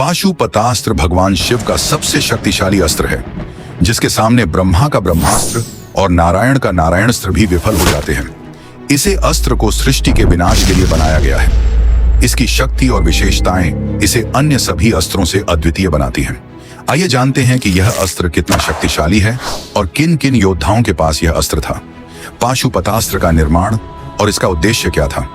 पाशुपतास्त्र भगवान शिव का सबसे शक्तिशाली अस्त्र है, जिसके सामने ब्रह्मा का ब्रह्मास्त्र और नारायण का नारायणास्त्र भी विफल हो जाते हैं। इसे अस्त्र को सृष्टि के विनाश के लिए बनाया गया है। इसकी शक्ति और विशेषताएं इसे अन्य सभी अस्त्रों से अद्वितीय बनाती हैं। आइए जानते हैं कि यह अस्त्र कितना शक्तिशाली है और किन किन योद्धाओं के पास यह अस्त्र था। पाशुपतास्त्र का निर्माण और इसका उद्देश्य क्या था?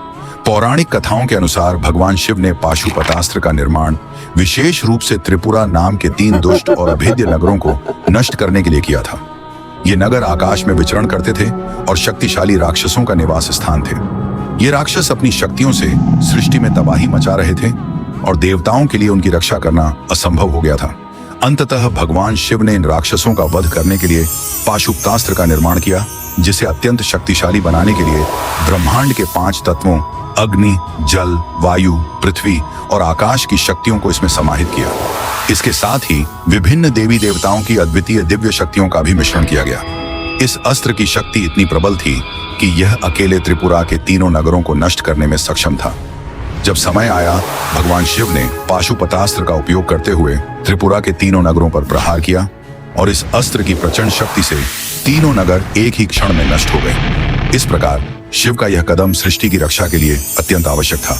पौराणिक कथाओं के अनुसार भगवान शिव ने पाशुपतास्त्र का निर्माण विशेष रूप से त्रिपुरा नाम के 3 दुष्ट और अभेद्य नगरों को नष्ट करने के लिए किया था। ये नगर आकाश में विचरण करते थे और शक्तिशाली राक्षसों का निवास स्थान थे। ये राक्षस अपनी शक्तियों से सृष्टि में तबाही मचा रहे थे और देवताओं के लिए उनकी रक्षा करना असंभव हो गया था। अंततः भगवान शिव ने इन राक्षसों का वध करने के लिए पाशुपतास्त्र का निर्माण किया, जिसे अत्यंत शक्तिशाली बनाने के लिए ब्रह्मांड के 5 तत्वों अग्नि, जल, वायु, पृथ्वी और आकाश की शक्तियों को इसमें समाहित किया। इसके साथ ही विभिन्न देवी देवताओं की अद्वितीय दिव्य शक्तियों का भी मिश्रण किया गया। इस अस्त्र की शक्ति इतनी प्रबल थी कि यह अकेले त्रिपुरा के 3 नगरों को नष्ट करने में सक्षम था। जब समय आया, भगवान शिव ने पाशुपतास्त्र का उपयोग करते हुए त्रिपुरा के 3 नगरों पर प्रहार किया और इस अस्त्र की प्रचंड शक्ति से 3 नगर एक ही क्षण में नष्ट हो गए। इस प्रकार शिव का यह कदम सृष्टि की रक्षा के लिए अत्यंत आवश्यक था,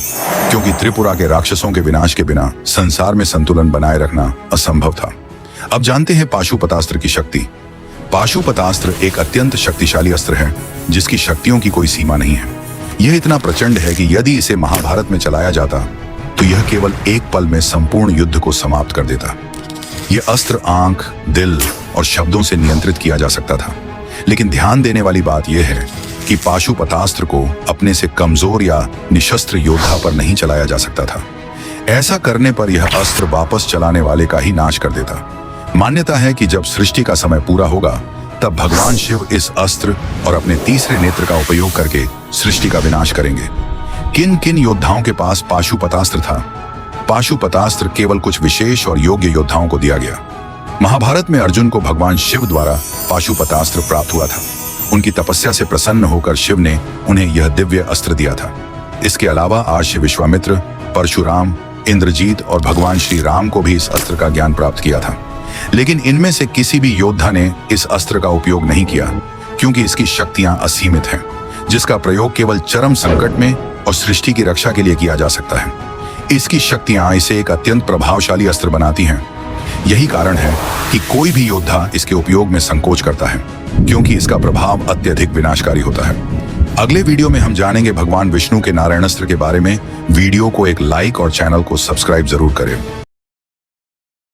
क्योंकि त्रिपुरा के राक्षसों के विनाश के बिना संसार में संतुलन बनाए रखना असंभव था। अब जानते हैं पाशुपतास्त्र की शक्ति। पाशुपतास्त्र एक अत्यंत शक्तिशाली अस्त्र है, जिसकी शक्तियों की कोई सीमा नहीं है। यह इतना प्रचंड है कि यदि इसे महाभारत में चलाया जाता तो यह केवल एक पल में संपूर्ण युद्ध को समाप्त कर देता। यह अस्त्र आंख, दिल और शब्दों से नियंत्रित किया जा सकता था। लेकिन ध्यान देने वाली बात यह है कि पाशुपतास्त्र को अपने से कमजोर या निशस्त्र योद्धा पर नहीं चलाया जा सकता था। ऐसा करने पर यह अस्त्र वापस चलाने वाले का ही नाश कर देता। मान्यता है कि जब सृष्टि का समय पूरा होगा, तब भगवान शिव इस अस्त्र और अपने तीसरे नेत्र का उपयोग करके सृष्टि का विनाश करेंगे। किन किन योद्धाओं के पास पाशुपतास्त्र था? पाशुपतास्त्र केवल कुछ विशेष और योग्य योद्धाओं को दिया गया। महाभारत में अर्जुन को भगवान शिव द्वारा पाशुपतास्त्र प्राप्त हुआ था। उनकी तपस्या से प्रसन्न होकर शिव ने उन्हें यह दिव्य अस्त्र दिया था। इसके अलावा आर्ष विश्वामित्र, परशुराम, इंद्रजीत और भगवान श्री राम को भी इस अस्त्र का ज्ञान प्राप्त किया था। लेकिन इनमें से किसी भी योद्धा ने इस अस्त्र का उपयोग नहीं किया, क्योंकि इसकी शक्तियां असीमित हैं, जिसका प्रयोग केवल चरम संकट में और सृष्टि की रक्षा के लिए किया जा सकता है। इसकी शक्तियां इसे एक अत्यंत प्रभावशाली अस्त्र बनाती हैं। यही कारण है कि कोई भी योद्धा इसके उपयोग में संकोच करता है, क्योंकि इसका प्रभाव अत्यधिक विनाशकारी होता है। अगले वीडियो में हम जानेंगे भगवान विष्णु के नारायणास्त्र के बारे में। वीडियो को एक लाइक और चैनल को सब्सक्राइब जरूर करें।